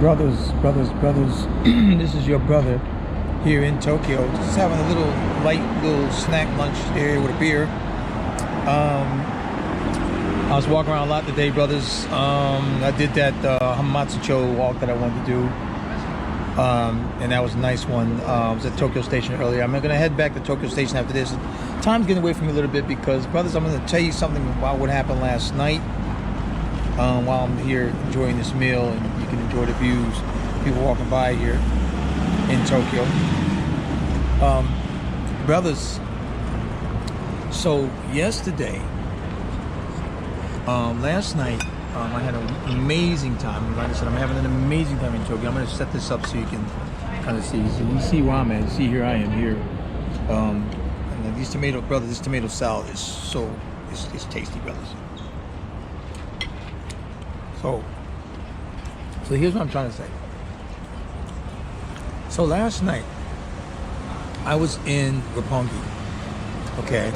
brothers, this is your brother here in Tokyo, just having a little snack lunch there with a beer. I was walking around a lot today, brothers. I did that Hamamatsucho walk that I wanted to do, and that was a nice one. I was at Tokyo Station earlier. I'm gonna head back to Tokyo Station after this. Time's getting away from me a little bit because, brothers, I'm gonna tell you something about what happened last night. While I'm here enjoying this meal, and you can enjoy the views, people walking by here in Tokyo. Brothers, so yesterday, last night, I had an amazing time. Like I said, I'm having an amazing time in Tokyo. I'm going to set this up so you can kind of see. So you see where I'm at. You see, here I am here. And these tomato, brothers, this tomato salad is it's tasty, brothers. So here's what I'm trying to say. So last night, I was in Roppongi. Okay,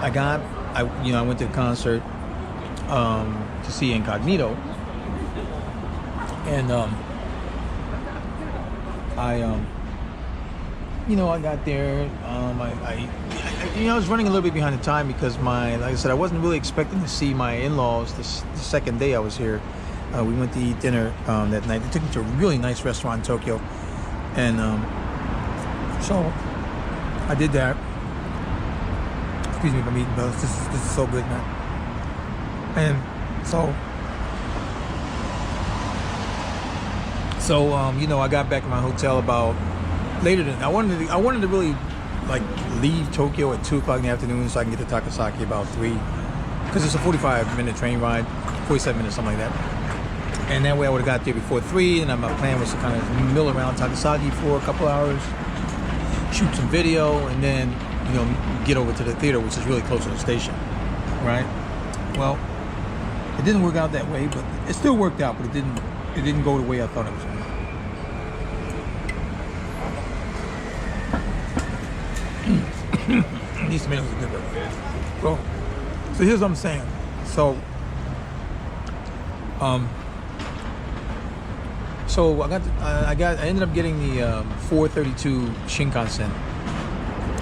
I went to the concert to see Incognito, and I got there. I was running a little bit behind the time because like I said, I wasn't really expecting to see my in-laws the second day I was here. We went to eat dinner that night. They took me to a really nice restaurant in Tokyo, and so I did that. Excuse me if I'm eating, but this is so good, man. And so I got back in my hotel about later than I wanted to really like leave Tokyo at 2 o'clock in the afternoon so I can get to Takasaki about 3, because it's a 45-minute train ride, 47 minutes, something like that. And that way I would have got there before 3, and my plan was to kind of mill around Takasaki for a couple hours, shoot some video, and then get over to the theater, which is really close to the station, right? Well, it didn't work out that way, but it still worked out, but it didn't go the way I thought it was going to. These tomatoes are good. So here's what I'm saying. So I ended up getting the 432 Shinkansen.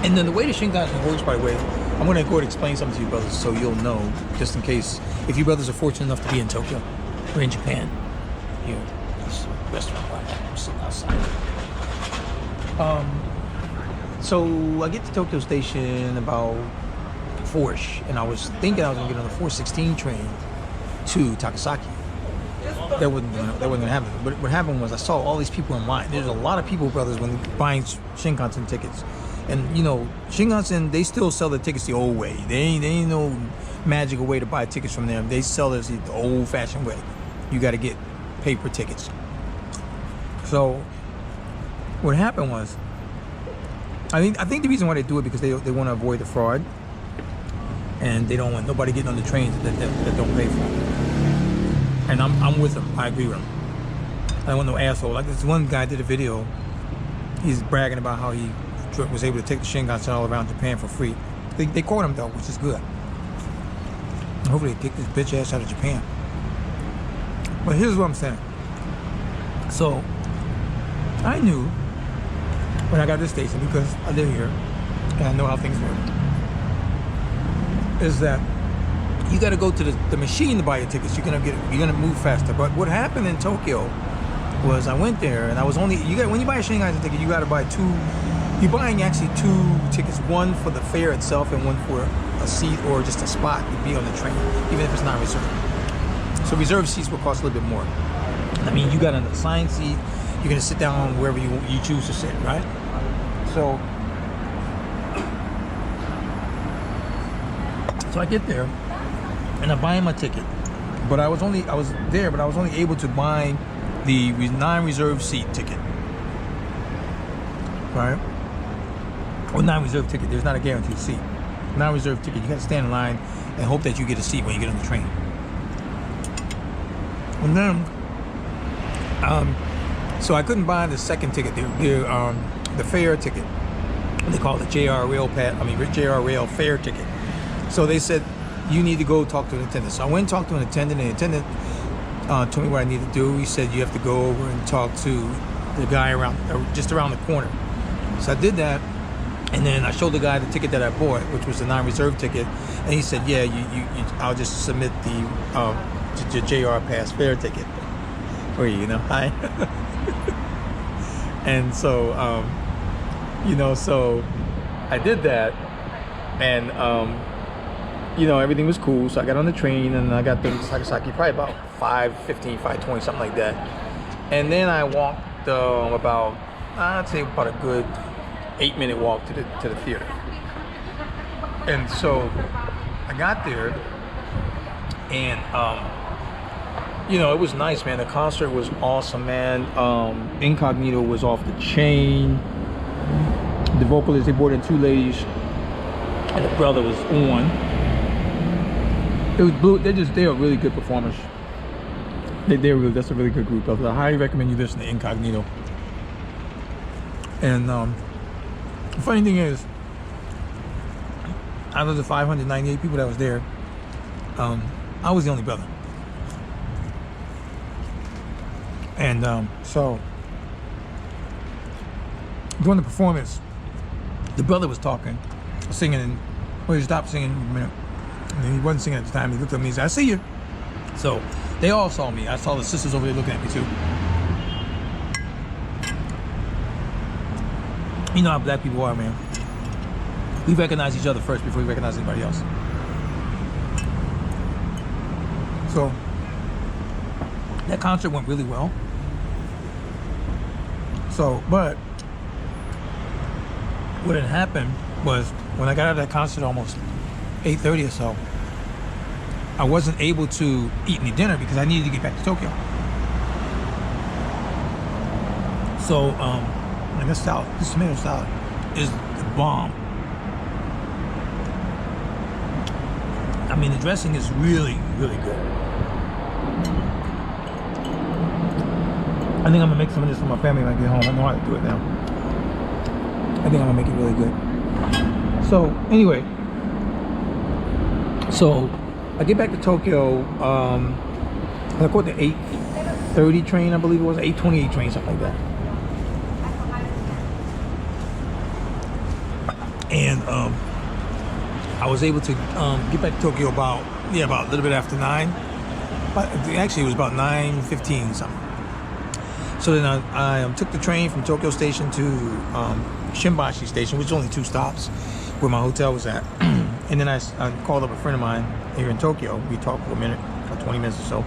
And then the way the Shinkansen works, by the way, I'm going to go ahead and explain something to you brothers so you'll know, just in case, if you brothers are fortunate enough to be in Tokyo or in Japan. Here, this restaurant right I'm sitting outside. So I get to Tokyo Station about 4-ish, and I was thinking I was going to get on the 416 train to Takasaki. That wasn't going to happen. But what happened was I saw all these people in line. There's a lot of people, brothers, when buying Shinkansen tickets. And Shinkansen, they still sell the tickets the old way. They ain't no magical way to buy tickets from them. They sell this the old-fashioned way. You got to get paper tickets. So what happened was, I think the reason why they do it because they want to avoid the fraud, and they don't want nobody getting on the trains that don't pay for it. And I'm with them. I agree with them. I don't want no asshole. Like this one guy did a video. He's bragging about how he was able to take the Shinkansen all around Japan for free. They caught him though, which is good. Hopefully they kick this bitch ass out of Japan. But here's what I'm saying. So I knew when I got to this station, because I live here and I know how things work, is that you got to go to the machine to buy your tickets. You're gonna move faster. But what happened in Tokyo was I went there and I was when you buy a Shinkansen ticket, you got to buy two. You're buying actually 2 tickets, one for the fare itself and one for a seat or just a spot to be on the train, even if it's not reserved. So reserved seats will cost a little bit more. I mean, you got an assigned seat. You're gonna sit down wherever you choose to sit, right? So I get there and I buy my ticket, but I was only able to buy the non-reserved seat ticket, right? Or non-reserved ticket. There's not a guaranteed seat. Non-reserved ticket. You got to stand in line and hope that you get a seat when you get on the train. And then, so I couldn't buy the second ticket, the fare ticket. They call it JR Rail fare ticket. So they said you need to go talk to an attendant. So I went and talked to an attendant, and the attendant told me what I need to do. He said you have to go over and talk to the guy just around the corner. So I did that, and then I showed the guy the ticket that I bought, which was the non-reserve ticket, and he said, "Yeah, I'll just submit the JR Pass fare ticket for you, you know." Hi. And so, so I did that, and everything was cool. So I got on the train, and I got to Takasaki probably about 5:15, 5:20, something like that. And then I walked I'd say about a good 8-minute walk to the theater. And so I got there, and it was nice, man. The concert was awesome, man. Incognito was off the chain. The vocalists, they brought in 2 ladies, and the brother was on. It was blue. They are really good performers. That's a really good group. I highly recommend you listen to Incognito. And the funny thing is, out of the 598 people that was there, I was the only brother. And so during the performance, the brother was singing, and he stopped singing a minute. And he wasn't singing at the time. He looked at me and said, "I see you." So they all saw me. I saw the sisters over there looking at me too. You know how black people are, man. We recognize each other first before we recognize anybody else. So that concert went really well. So, but what had happened was when I got out of that concert almost 8:30 or so, I wasn't able to eat any dinner because I needed to get back to Tokyo. So, and this tomato salad is the bomb. I mean, the dressing is really, really good. I think I'm gonna make some of this for my family when I get home. I know how to do it now. I think I'm gonna make it really good. So anyway, so I get back to Tokyo. I caught the 8:30 train, I believe it was, 8:28 train, something like that. And I was able to get back to Tokyo about a little bit after 9. But actually, it was about 9:15 something. So then I took the train from Tokyo Station to Shinkansen Station, which is only 2 stops where my hotel was at. And then I called up a friend of mine here in Tokyo. We talked for a minute, about 20 minutes or so.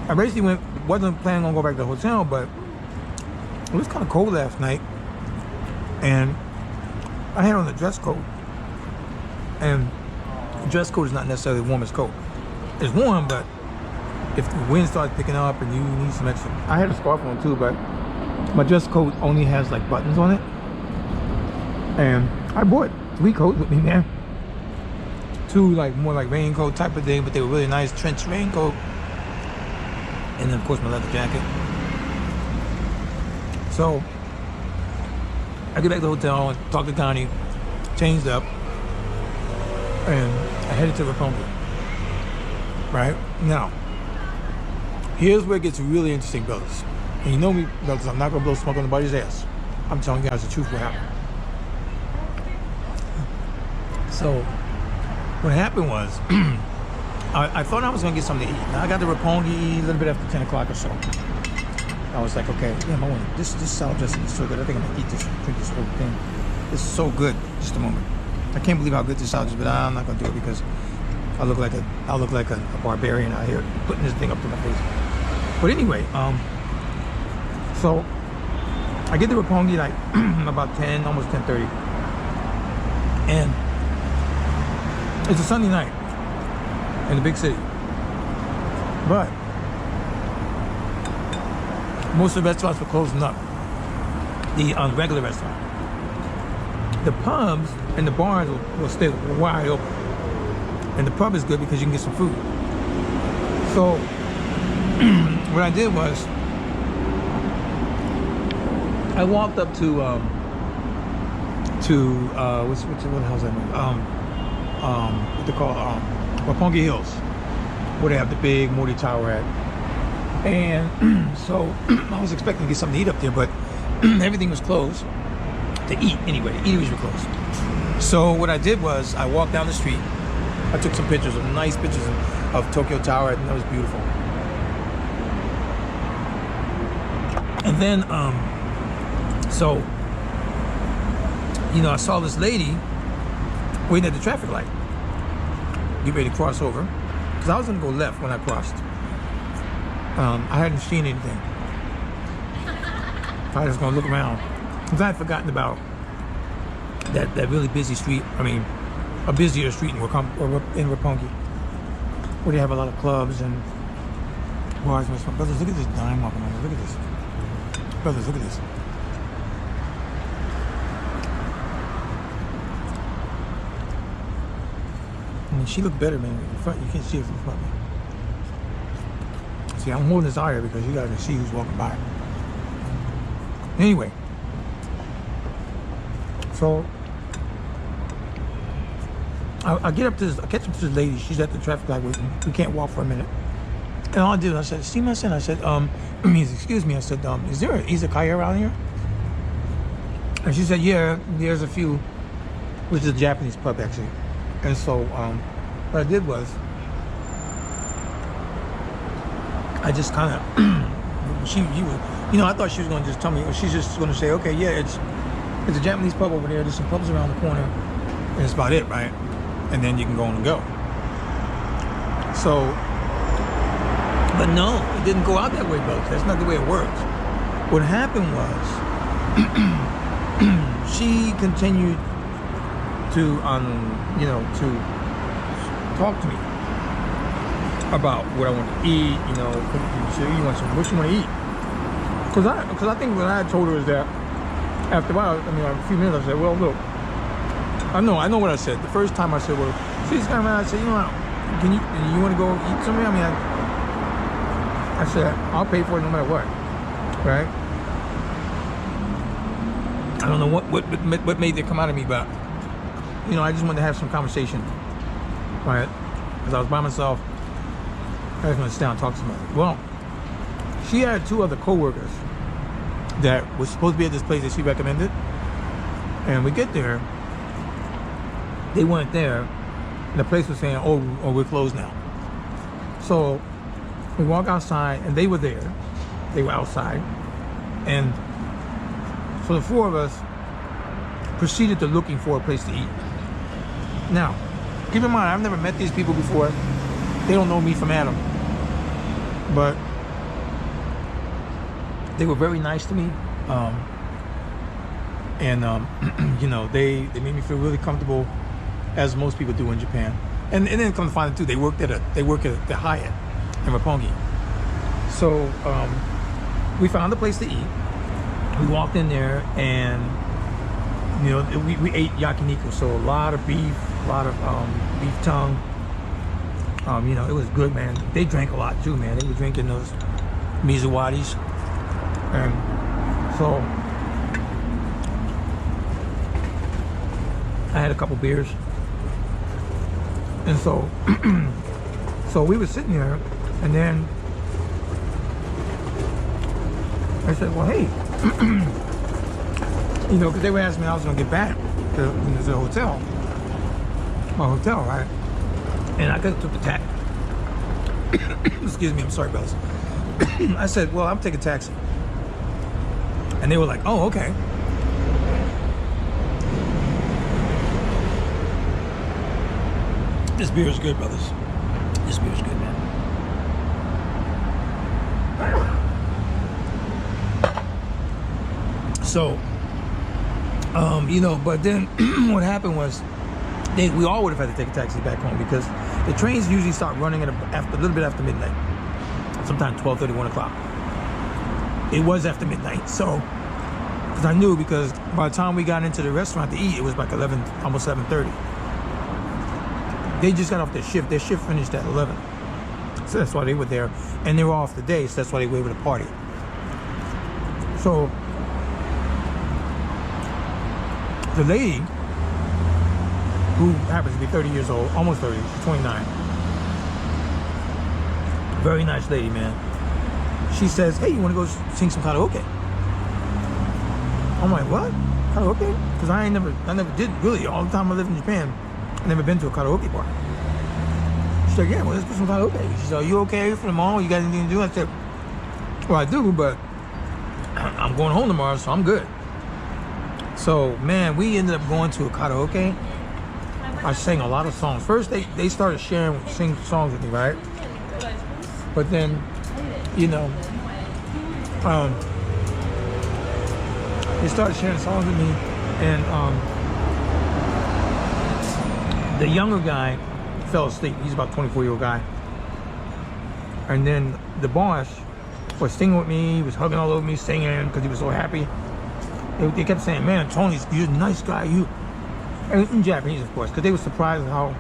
I basically wasn't planning on going back to the hotel, but it was kind of cold last night. And I had on a dress coat. And the dress coat is not necessarily the warmest coat. It's warm, but if the wind starts picking up and you need some extra, I had a scarf on too, but my dress coat only has like buttons on it. And I bought 3 coats with me, man. 2 more like raincoat type of thing, but they were really nice trench raincoat. And then of course my leather jacket. So I get back to the hotel and talk to Connie, changed up, and I headed to Roppongi. Right? Now, here's where it gets really interesting, brothers. And you know me, brothers, I'm not gonna blow smoke on nobody's ass. I'm telling you guys the truth what happened. So, what happened was, I thought I was gonna get something to eat. Now I got the Roppongi a little bit after 10 o'clock or so. I was like, okay, damn, I want this salad dressing is so good. I think I'm gonna eat this, drink this whole thing. This is so good. Just a moment. I can't believe how good this salad is, but I'm not gonna do it because I look like a barbarian out here putting this thing up to my face. But anyway, so I get the Roppongi like about 10, almost 10:30, and it's a Sunday night in the big city. But most of the restaurants were closing up. The regular restaurant. The pubs and the bars will stay wide open. And the pub is good because you can get some food. So what I did was I walked up to what the hell's that name? What they call Roppongi Hills. where they have the big Morty Tower at. And so I was expecting to get something to eat up there, but everything was closed to eat anyway. The eateries were closed. So what I did was I walked down the street. I took some pictures, some nice pictures of Tokyo Tower, and that was beautiful. And then, so, you know, I saw this lady waiting at the traffic light, get ready to cross over, because I was gonna go left when I crossed. I hadn't seen anything. I was just gonna look around, because I had forgotten about that really busy street. I mean, a busier street in Roppongi, where they have a lot of clubs and bars and stuff. Brothers, look at this dime walking over. Look at this. Brothers, look at this. I mean, she looked better, man. In front, you can't see her from front. See, I'm holding this eye because you guys can see who's walking by. Anyway, so I get up to this, I catch up to this lady. She's at the traffic light with me. We can't walk for a minute. And all I did, I said, "See my son?" I said, excuse me. I said, "Is there an izakaya around here?" And she said, "Yeah, there's a few," which is a Japanese pub actually. And so what I did was, I just kind of, you know, I thought she was going to just tell me, or she's just going to say, "Okay, yeah, it's a Japanese pub over there. There's some pubs around the corner, and it's about it, right? And then you can go on and go." So, but no, it didn't go out that way, folks. That's not the way it works. What happened was, she continued to, you know, to talk to me about what I want to eat. You know, you want some, what you want to eat? Because I think what I had told her is that after a while, I mean, a few minutes, I said, "Well, look, I know what I said." The first time I said, "Well, she's coming around," I said, "You know, you want to go eat somewhere?" I mean, I said, "I'll pay for it no matter what," right? I don't know what made it come out of me, but you know, I just wanted to have some conversation, right? Because I was by myself. I just wanted to sit down and talk to somebody. Well, she had two other coworkers that was supposed to be at this place that she recommended, and we get there, they weren't there, and the place was saying, "Oh, we're closed now." So we walk outside, and they were there. They were outside, and so the four of us proceeded to looking for a place to eat. Now, keep in mind, I've never met these people before. They don't know me from Adam, but they were very nice to me, and you know, they made me feel really comfortable, as most people do in Japan. And then come to find it too, they work at the Hyatt in Roppongi. So we found a place to eat. We walked in there, and you know, we ate yakiniku, so a lot of beef, a lot of beef tongue. You know, it was good, man. They drank a lot too, man. They were drinking those mizuwaris. And so I had a couple beers, and so so we were sitting there, and then I said, "Well, hey," you know, because they were asking me how I was gonna get back to the hotel, my hotel, right? And I could have took the taxi. Excuse me, I'm sorry, brothers. I said, "Well, I'm taking a taxi." And they were like, "Oh, okay." This beer is good, brothers. This beer is good, man. So, you know, but then what happened was, we all would have had to take a taxi back home, because the trains usually start running at a little bit after midnight, sometimes 12:30, 1 o'clock. It was after midnight, so because I knew, because by the time we got into the restaurant to eat, it was like 11, almost 7:30. They just got off their shift. Their shift finished at 11, so that's why they were there, and they were off the day, so that's why they were able to party. So the lady, who happens to be 30 years old, almost 30, she's 29. Very nice lady, man. She says, hey, you want to go sing some karaoke? I'm like, what? Karaoke? Because I never did really. All the time I lived in Japan, I never been to a karaoke bar. She's like, yeah, well, let's do some karaoke. She said, are you okay for tomorrow? You got anything to do? I said, well, I do, but I'm going home tomorrow, so I'm good. So, man, we ended up going to a karaoke. I sang a lot of songs. First, they started singing songs with me, right? But then, you know, they started sharing songs with me, and the younger guy fell asleep. He's about a 24-year-old guy. And then the boss was singing with me. He was hugging all over me, singing because he was so happy. They kept saying, man, Tony, you're a nice guy. You, and in Japanese, of course, because they were surprised at how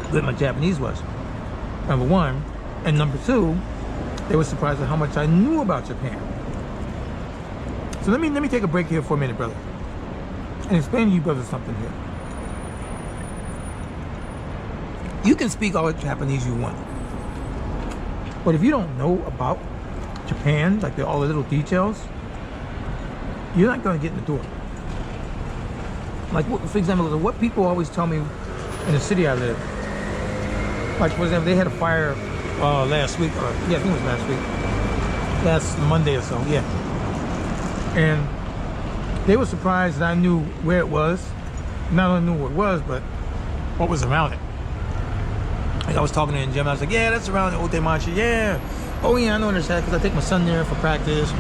good my Japanese was, number one. And number two, they were surprised at how much I knew about Japan. So let me take a break here for a minute, brother, and explain to you brothers something here. You can speak all the Japanese you want, but if you don't know about Japan, like all the little details, you're not going to get in the door. Like, for example, what people always tell me in the city I live, like, for example, they had a fire last week, or yeah, I think it was last Monday or so, yeah. And they were surprised that I knew where it was. Not only knew what it was, but what was around it. Like, I was talking to the gym, I was like, yeah, that's around the Otemachi, yeah. Oh yeah, I know there's that, because I take my son there for practice.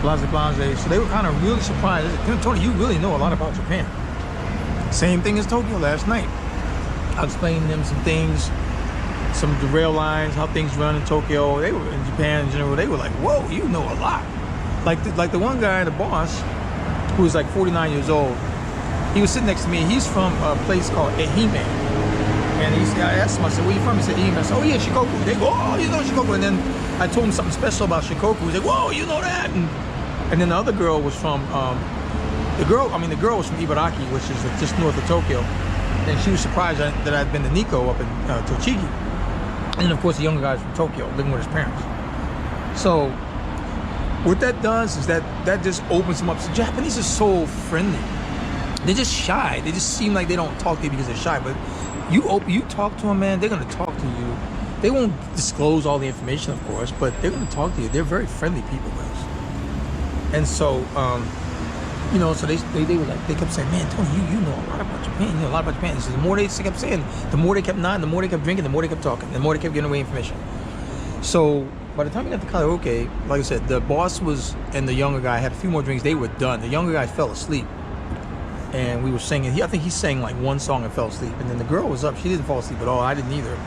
Blase. So they were kind of really surprised. They said, Tony, you really know a lot about Japan. Same thing as Tokyo last night. I explained to them some things, some of the rail lines, how things run in Tokyo. They were in Japan in general. They were like, whoa, you know a lot. Like the one guy, the boss, who was like 49 years old. He was sitting next to me. He's from a place called Ehime. And I asked him, I said, where you from? He said, Ehime. I said, oh yeah, Shikoku. They go, oh, you know Shikoku. And then I told him something special about Shikoku. He's like, whoa, you know that? And then the other girl was from, the girl was from Ibaraki, which is just north of Tokyo. And she was surprised that I'd been to Nikko up in Tochigi. And then of course the younger guy's from Tokyo, living with his parents. So what that does is that just opens them up. So Japanese are so friendly. They're just shy. They just seem like they don't talk to you because they're shy. But you talk to them, man, they're gonna talk to you. They won't disclose all the information, of course, but they're gonna talk to you. They're very friendly people, guys. And so, you know, so they were like, they kept saying, man, Tony, you know a lot about Japan. You know a lot about Japan. So the more they kept saying, the more they kept nodding, the more they kept drinking, the more they kept talking, the more they kept giving away information. So by the time we got to karaoke, like I said, the boss and the younger guy had a few more drinks. They were done. The younger guy fell asleep, and we were singing. I think he sang like one song and fell asleep. And then the girl was up. She didn't fall asleep at all. I didn't either.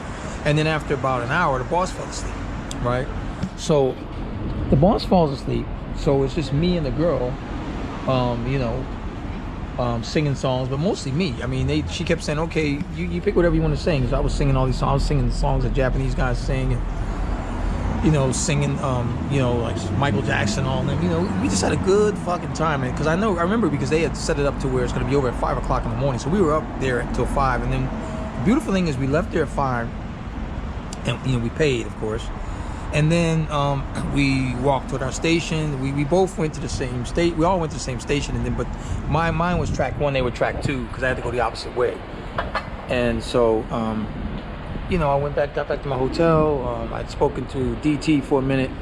And then after about an hour, the boss fell asleep. Right. So the boss falls asleep. So it's just me and the girl, you know, singing songs, but mostly me. I mean, she kept saying, okay, you pick whatever you want to sing. So I was singing all these songs. I was singing the songs that Japanese guys sing, and, you know, singing, you know, like Michael Jackson, all of them. You know, we just had a good fucking time. Because I remember because they had set it up to where it's going to be over at 5 o'clock in the morning. So we were up there until 5. And then the beautiful thing is we left there at 5, and, you know, we paid, of course. And then we walked to our station. We both went to the same state. We all went to the same station. And then, but mine was track 1. They were track 2 because I had to go the opposite way. And so, you know, I got back to my hotel. I'd spoken to DT for a minute,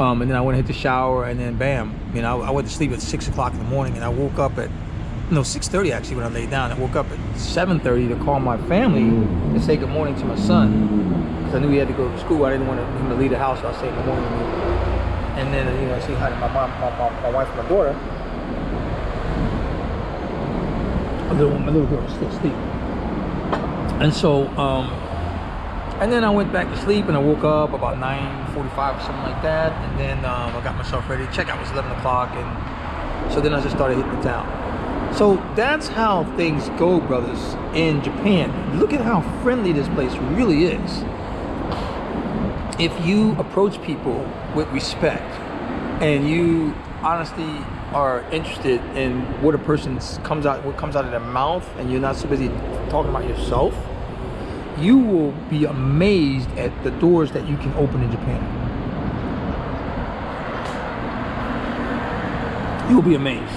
and then I went and hit the shower. And then, bam! You know, I went to sleep at 6 o'clock in the morning, and I woke up at 6:30 actually when I laid down. I woke up at 7:30 to call my family and say good morning to my son. I knew he had to go to school. I didn't want him to leave the house, so I said good morning to me. And then, you know, I say hi to my mom, my wife, and my daughter. My little girl was still asleep. And so, and then I went back to sleep, and I woke up about 9:45 or something like that. And then I got myself ready. Checkout was 11 o'clock, and so then I just started hitting the town. So that's how things go, brothers, in Japan. Look at how friendly this place really is. If you approach people with respect and you honestly are interested in what comes out of their mouth, and you're not so busy talking about yourself, you will be amazed at the doors that you can open in Japan. You'll be amazed.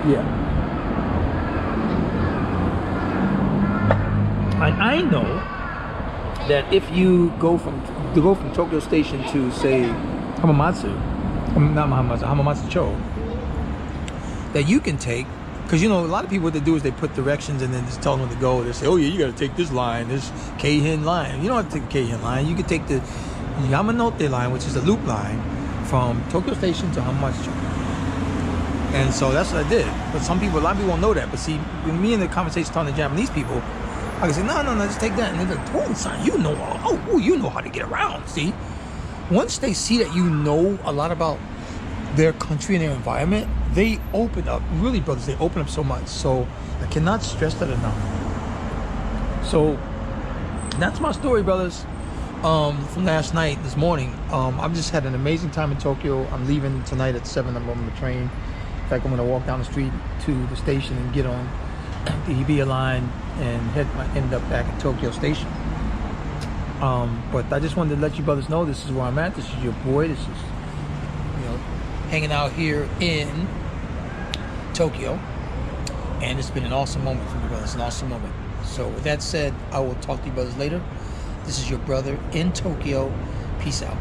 Yeah. I know that if you go from Tokyo Station to, say, Hamamatsu-cho, that you can take, because you know a lot of people, what they do is they put directions and then just tell them where to go. They say, oh yeah, you got to take this line, this Keihin line. You don't have to take the Keihin line. You can take the Yamanote line, which is the loop line from Tokyo Station to Hamamatsu-cho. And so that's what I did. But a lot of people won't know that. But see, with me in the conversation talking to Japanese people, I can say, no, just take that. And they're like, Torn-san, you know how to get around. See, once they see that you know a lot about their country and their environment, they open up. Really, brothers, they open up so much. So I cannot stress that enough. So that's my story, brothers, from last night, this morning. I've just had an amazing time in Tokyo. I'm leaving tonight at 7. I'm on the train. In fact, I'm going to walk down the street to the station and get on the Hibiya line and end up back at Tokyo Station. But I just wanted to let you brothers know this is where I'm at. This is your boy. This is, hanging out here in Tokyo. And it's been an awesome moment for me, brothers. An awesome moment. So with that said, I will talk to you brothers later. This is your brother in Tokyo. Peace out.